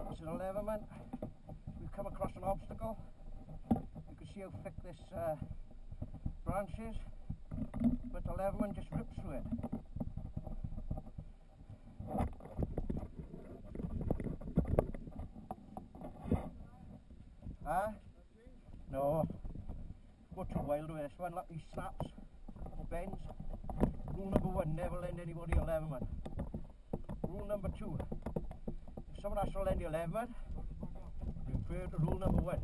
This is a leatherman. We've come across an obstacle. You can see how thick this branch is, but the leatherman just rips through it. Huh? No. Go too wild with this one. Look, he snaps or bends. Rule number 1, never lend anybody a leatherman. Rule number 2, if someone has to lend you a leatherman, refer to rule number 1.